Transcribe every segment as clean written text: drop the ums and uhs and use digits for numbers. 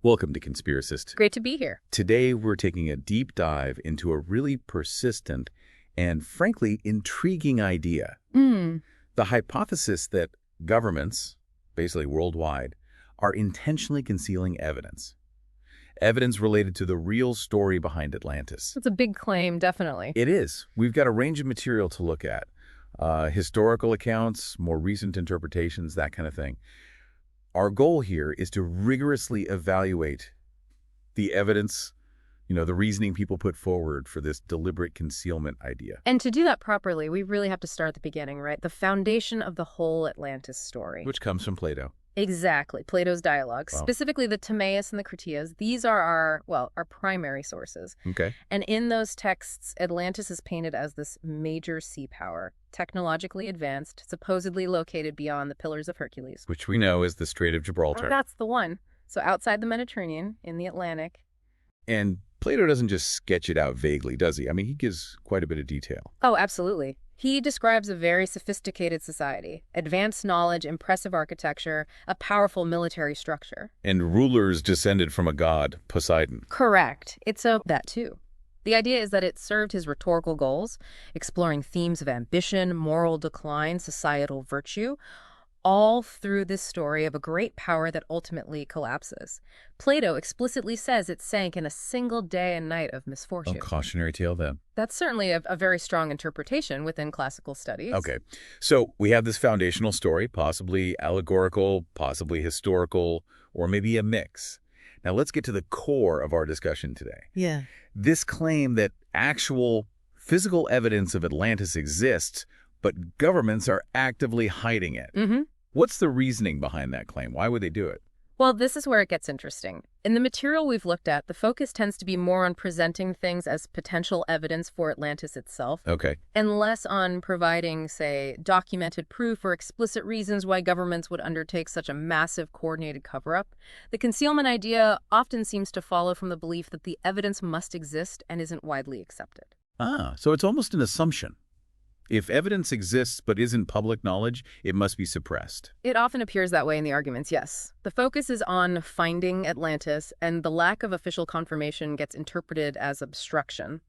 Welcome to Conspiracist. Great to be here. Today, we're taking a deep dive into a really persistent and, frankly, intriguing idea. The hypothesis that governments, basically worldwide, are intentionally concealing evidence. Evidence related to the real story behind Atlantis. It's a big claim, definitely. It is. We've got a range of material to look at. Historical accounts, more recent interpretations, that kind of thing. Our goal here is to rigorously evaluate the evidence, the reasoning people put forward for this deliberate concealment idea. And to do that properly, we really have to start at the beginning, right? The foundation of the whole Atlantis story. Which comes from Plato. Exactly. Plato's dialogues, Wow. specifically the Timaeus and the Critias. These are our primary sources. Okay. And in those texts, Atlantis is painted as this major sea power, technologically advanced, supposedly located beyond the Pillars of Hercules. Which we know is the Strait of Gibraltar. That's the one. So outside the Mediterranean, in the Atlantic. And Plato doesn't just sketch it out vaguely, does he? I mean, he gives quite a bit of detail. Oh, absolutely. He describes a very sophisticated society, advanced knowledge, impressive architecture, a powerful military structure. And rulers descended from a god, Poseidon. Correct. That too. The idea is that it served his rhetorical goals, exploring themes of ambition, moral decline, societal virtue, all through this story of a great power that ultimately collapses. Plato explicitly says it sank in a single day and night of misfortune. A cautionary tale then. That's certainly a very strong interpretation within classical studies. Okay. So we have this foundational story, possibly allegorical, possibly historical, or maybe a mix. Now let's get to the core of our discussion today. Yeah. This claim that actual physical evidence of Atlantis exists, but governments are actively hiding it. What's the reasoning behind that claim? Why would they do it? Well, this is where it gets interesting. In the material we've looked at, the focus tends to be more on presenting things as potential evidence for Atlantis itself, Okay. and less on providing, say, documented proof or explicit reasons why governments would undertake such a massive coordinated cover-up. The concealment idea often seems to follow from the belief that the evidence must exist and isn't widely accepted. So it's almost an assumption. If evidence exists but isn't public knowledge, it must be suppressed. It often appears that way in the arguments, yes. The focus is on finding Atlantis, and the lack of official confirmation gets interpreted as obstruction.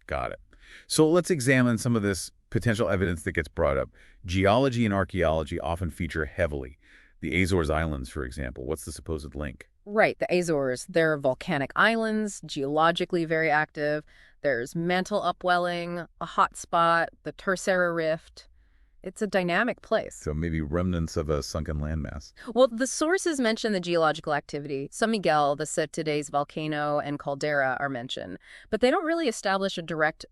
Got it. So let's examine some of this potential evidence that gets brought up. Geology and archaeology often feature heavily. The Azores Islands, for example. What's the supposed link? Right, the Azores. They're volcanic islands, geologically very active. There's mantle upwelling, a hot spot, the Tercera Rift. It's a dynamic place. So maybe remnants of a sunken landmass. Well, the sources mention the geological activity. San Miguel, the Cetades volcano, and caldera are mentioned. But they don't really establish a direct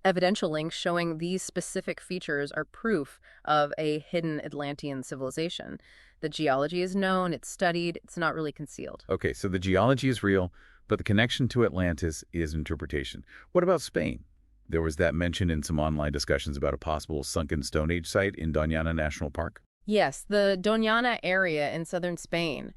evidential link showing these specific features are proof of a hidden Atlantean civilization. The geology is known, it's studied, it's not really concealed. Okay, so the geology is real, but the connection to Atlantis is interpretation. What about Spain? There was that mention in some online discussions about a possible sunken Stone Age site in Doñana National Park. Yes, the Doñana area in southern Spain.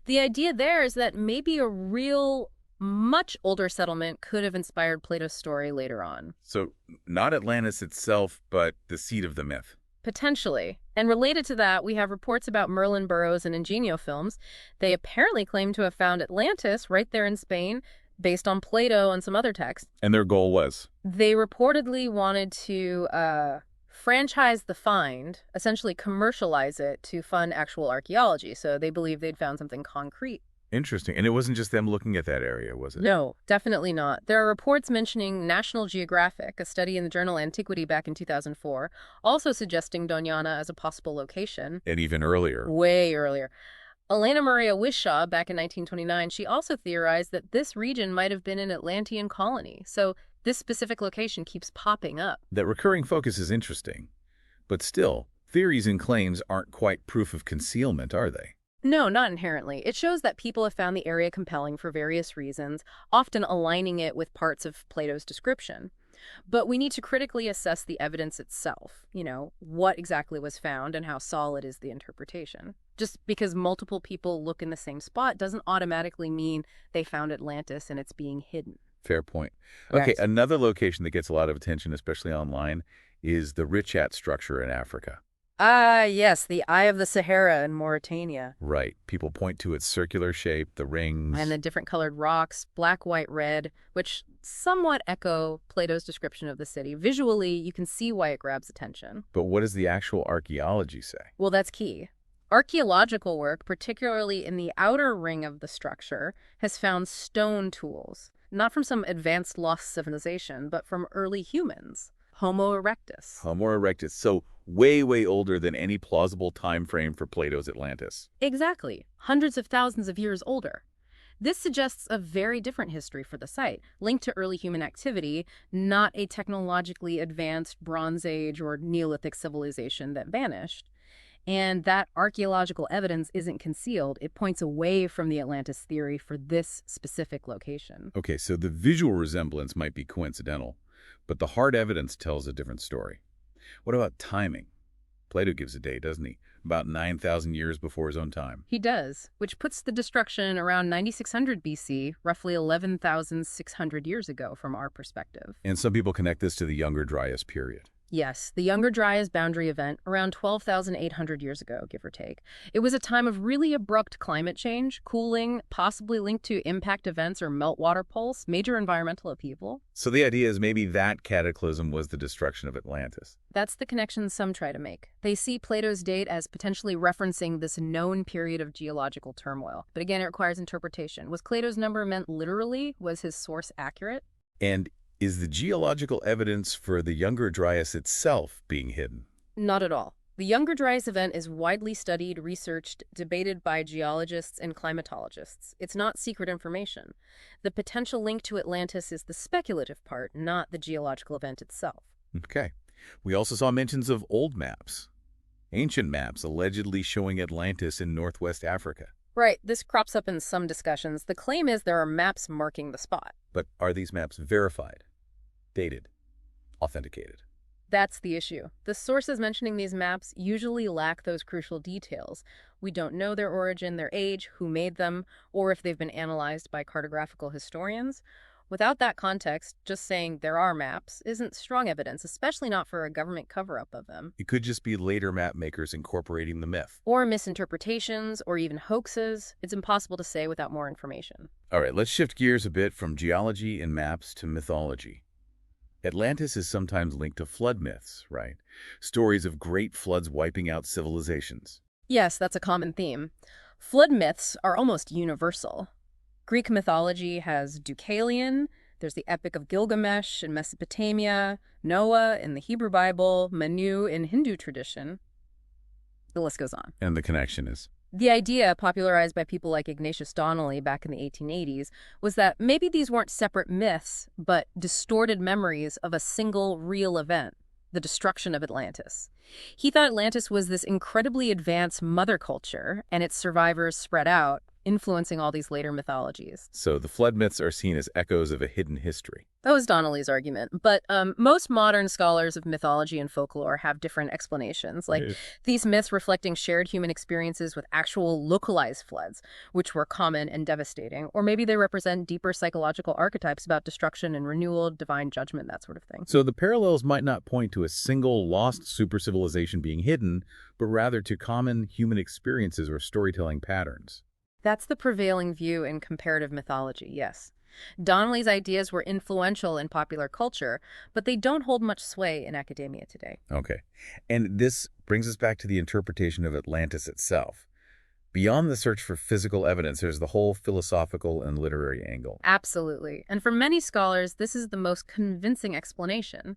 The idea there is that maybe a real, much older settlement could have inspired Plato's story later on. So not Atlantis itself, but the seed of the myth. Potentially. And related to that, we have reports about Merlin Burroughs and Ingenio films. They apparently claim to have found Atlantis right there in Spain, based on Plato and some other texts. And their goal was? They reportedly wanted to franchise the find, essentially commercialize it to fund actual archaeology. So they believe they'd found something concrete. Interesting. And it wasn't just them looking at that area, was it? No, definitely not. There are reports mentioning National Geographic, a study in the journal Antiquity back in 2004, also suggesting Doñana as a possible location. And even earlier. Way earlier. Elena Maria Wishaw, back in 1929, she also theorized that this region might have been an Atlantean colony. So this specific location keeps popping up. That recurring focus is interesting. But still, theories and claims aren't quite proof of concealment, are they? No, not inherently. It shows that people have found the area compelling for various reasons, often aligning it with parts of Plato's description. But we need to critically assess the evidence itself, what exactly was found and how solid is the interpretation. Just because multiple people look in the same spot doesn't automatically mean they found Atlantis and it's being hidden. Fair point. Okay, Right. Another location that gets a lot of attention, especially online, is the Richat structure in Africa. Ah, yes, the Eye of the Sahara in Mauritania. Right. People point to its circular shape, the rings. And the different colored rocks, black, white, red, which somewhat echo Plato's description of the city. Visually, you can see why it grabs attention. But what does the actual archaeology say? Well, that's key. Archaeological work, particularly in the outer ring of the structure, has found stone tools, not from some advanced lost civilization, but from early humans. Homo erectus. Homo erectus, so way, way older than any plausible time frame for Plato's Atlantis. Exactly. Hundreds of thousands of years older. This suggests a very different history for the site, linked to early human activity, not a technologically advanced Bronze Age or Neolithic civilization that vanished. And that archaeological evidence isn't concealed. It points away from the Atlantis theory for this specific location. Okay, so the visual resemblance might be coincidental, but the hard evidence tells a different story. What about timing? Plato gives a date, doesn't he? About 9,000 years before his own time. He does, which puts the destruction around 9600 BC, roughly 11,600 years ago from our perspective. And some people connect this to the Younger Dryas period. Yes, the Younger Dryas boundary event around 12,800 years ago, give or take. It was a time of really abrupt climate change, cooling, possibly linked to impact events or meltwater pulse, major environmental upheaval. So the idea is maybe that cataclysm was the destruction of Atlantis. That's the connection some try to make. They see Plato's date as potentially referencing this known period of geological turmoil. But again, it requires interpretation. Was Plato's number meant literally? Was his source accurate? And is the geological evidence for the Younger Dryas itself being hidden? Not at all. The Younger Dryas event is widely studied, researched, debated by geologists and climatologists. It's not secret information. The potential link to Atlantis is the speculative part, not the geological event itself. Okay. We also saw mentions of old maps, ancient maps allegedly showing Atlantis in northwest Africa. Right, this crops up in some discussions. The claim is there are maps marking the spot. But are these maps verified, dated, authenticated? That's the issue. The sources mentioning these maps usually lack those crucial details. We don't know their origin, their age, who made them, or if they've been analyzed by cartographical historians. Without that context, just saying there are maps isn't strong evidence, especially not for a government cover-up of them. It could just be later map makers incorporating the myth. Or misinterpretations, or even hoaxes. It's impossible to say without more information. All right, let's shift gears a bit from geology and maps to mythology. Atlantis is sometimes linked to flood myths, right? Stories of great floods wiping out civilizations. Yes, that's a common theme. Flood myths are almost universal. Greek mythology has Deucalion, there's the Epic of Gilgamesh in Mesopotamia, Noah in the Hebrew Bible, Manu in Hindu tradition. The list goes on. And the connection is? The idea, popularized by people like Ignatius Donnelly back in the 1880s, was that maybe these weren't separate myths, but distorted memories of a single real event, the destruction of Atlantis. He thought Atlantis was this incredibly advanced mother culture, and its survivors spread out, influencing all these later mythologies. So the flood myths are seen as echoes of a hidden history. That was Donnelly's argument. But most modern scholars of mythology and folklore have different explanations, like these myths reflecting shared human experiences with actual localized floods, which were common and devastating. Or maybe they represent deeper psychological archetypes about destruction and renewal, divine judgment, that sort of thing. So the parallels might not point to a single lost super-civilization being hidden, but rather to common human experiences or storytelling patterns. That's the prevailing view in comparative mythology, yes. Donnelly's ideas were influential in popular culture, but they don't hold much sway in academia today. Okay. And this brings us back to the interpretation of Atlantis itself. Beyond the search for physical evidence, there's the whole philosophical and literary angle. Absolutely. And for many scholars, this is the most convincing explanation,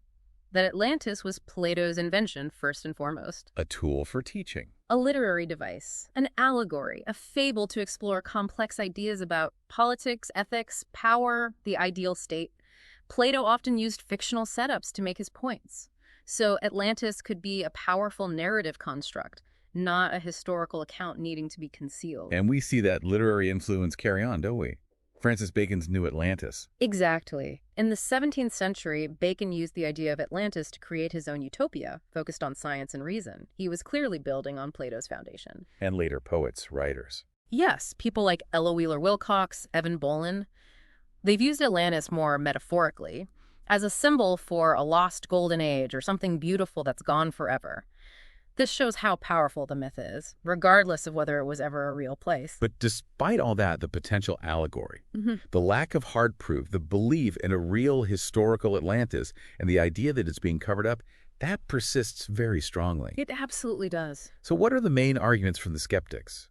that Atlantis was Plato's invention, first and foremost. A tool for teaching. A literary device, an allegory, a fable to explore complex ideas about politics, ethics, power, the ideal state. Plato often used fictional setups to make his points. So Atlantis could be a powerful narrative construct, not a historical account needing to be concealed. And we see that literary influence carry on, don't we? Francis Bacon's New Atlantis. Exactly. In the 17th century, Bacon used the idea of Atlantis to create his own utopia, focused on science and reason. He was clearly building on Plato's foundation. And later poets, writers. Yes, people like Ella Wheeler Wilcox, Evan Boland. They've used Atlantis more metaphorically, as a symbol for a lost golden age or something beautiful that's gone forever. This shows how powerful the myth is, regardless of whether it was ever a real place. But despite all that, the potential allegory, the lack of hard proof, the belief in a real historical Atlantis, and the idea that it's being covered up, that persists very strongly. It absolutely does. So what are the main arguments from the skeptics?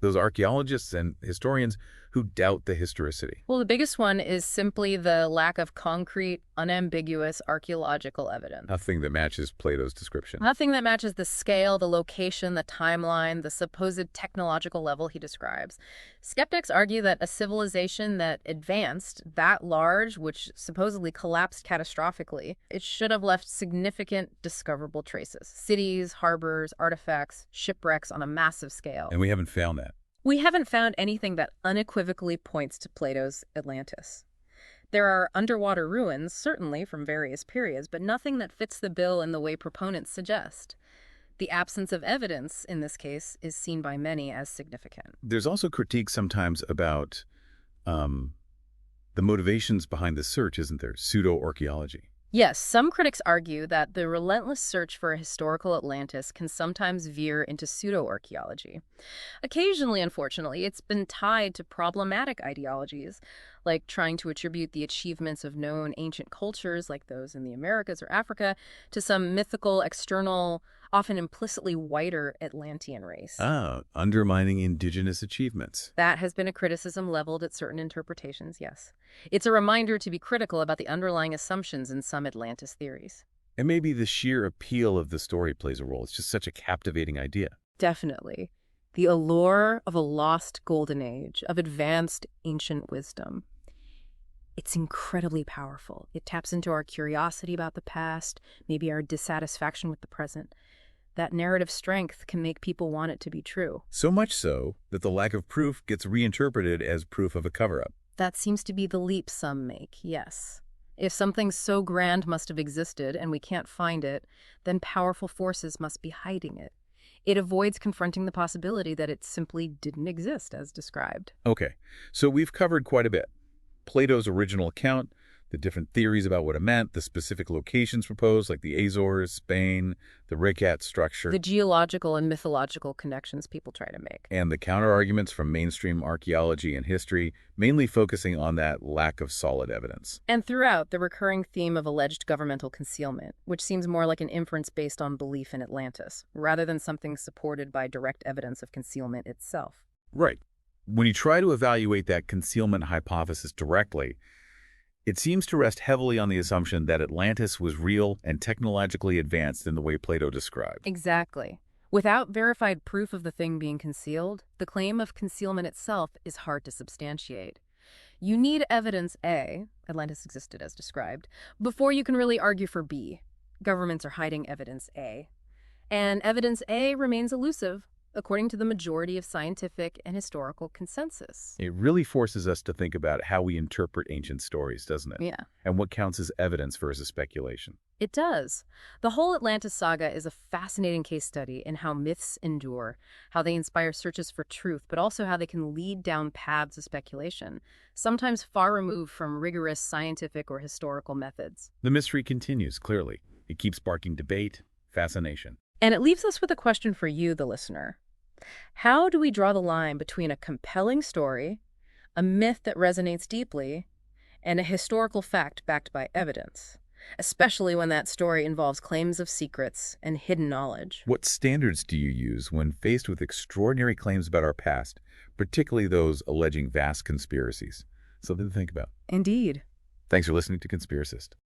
Those archaeologists and historians who doubt the historicity. Well, the biggest one is simply the lack of concrete, unambiguous archaeological evidence. Nothing that matches Plato's description. Nothing that matches the scale, the location, the timeline, the supposed technological level he describes. Skeptics argue that a civilization that advanced that large, which supposedly collapsed catastrophically, it should have left significant discoverable traces. Cities, harbors, artifacts, shipwrecks on a massive scale. And we haven't found that. We haven't found anything that unequivocally points to Plato's Atlantis. There are underwater ruins, certainly from various periods, but nothing that fits the bill in the way proponents suggest. The absence of evidence, in this case, is seen by many as significant. There's also critique sometimes about the motivations behind the search, isn't there? Pseudo-archaeology. Yes, some critics argue that the relentless search for a historical Atlantis can sometimes veer into pseudo-archaeology. Occasionally, unfortunately, it's been tied to problematic ideologies, like trying to attribute the achievements of known ancient cultures, like those in the Americas or Africa, to some mythical, external, often implicitly whiter Atlantean race. Undermining indigenous achievements. That has been a criticism leveled at certain interpretations, yes. It's a reminder to be critical about the underlying assumptions in some Atlantis theories. And maybe the sheer appeal of the story plays a role. It's just such a captivating idea. Definitely. The allure of a lost golden age, of advanced ancient wisdom. It's incredibly powerful. It taps into our curiosity about the past, maybe our dissatisfaction with the present. That narrative strength can make people want it to be true. So much so that the lack of proof gets reinterpreted as proof of a cover-up. That seems to be the leap some make, yes. If something so grand must have existed and we can't find it, then powerful forces must be hiding it. It avoids confronting the possibility that it simply didn't exist as described. Okay, so we've covered quite a bit. Plato's original account, the different theories about what it meant, the specific locations proposed, like the Azores, Spain, the Ricat structure. The geological and mythological connections people try to make. And the counter-arguments from mainstream archaeology and history, mainly focusing on that lack of solid evidence. And throughout, the recurring theme of alleged governmental concealment, which seems more like an inference based on belief in Atlantis, rather than something supported by direct evidence of concealment itself. Right. When you try to evaluate that concealment hypothesis directly, it seems to rest heavily on the assumption that Atlantis was real and technologically advanced in the way Plato described. Exactly. Without verified proof of the thing being concealed, the claim of concealment itself is hard to substantiate. You need evidence A, Atlantis existed as described, before you can really argue for B. Governments are hiding evidence A. And evidence A remains elusive, according to the majority of scientific and historical consensus. It really forces us to think about how we interpret ancient stories, doesn't it? Yeah. And what counts as evidence versus speculation. It does. The whole Atlantis saga is a fascinating case study in how myths endure, how they inspire searches for truth, but also how they can lead down paths of speculation, sometimes far removed from rigorous scientific or historical methods. The mystery continues, clearly. It keeps sparking debate, fascination. And it leaves us with a question for you, the listener. How do we draw the line between a compelling story, a myth that resonates deeply, and a historical fact backed by evidence, especially when that story involves claims of secrets and hidden knowledge? What standards do you use when faced with extraordinary claims about our past, particularly those alleging vast conspiracies? Something to think about. Indeed. Thanks for listening to Conspiracist.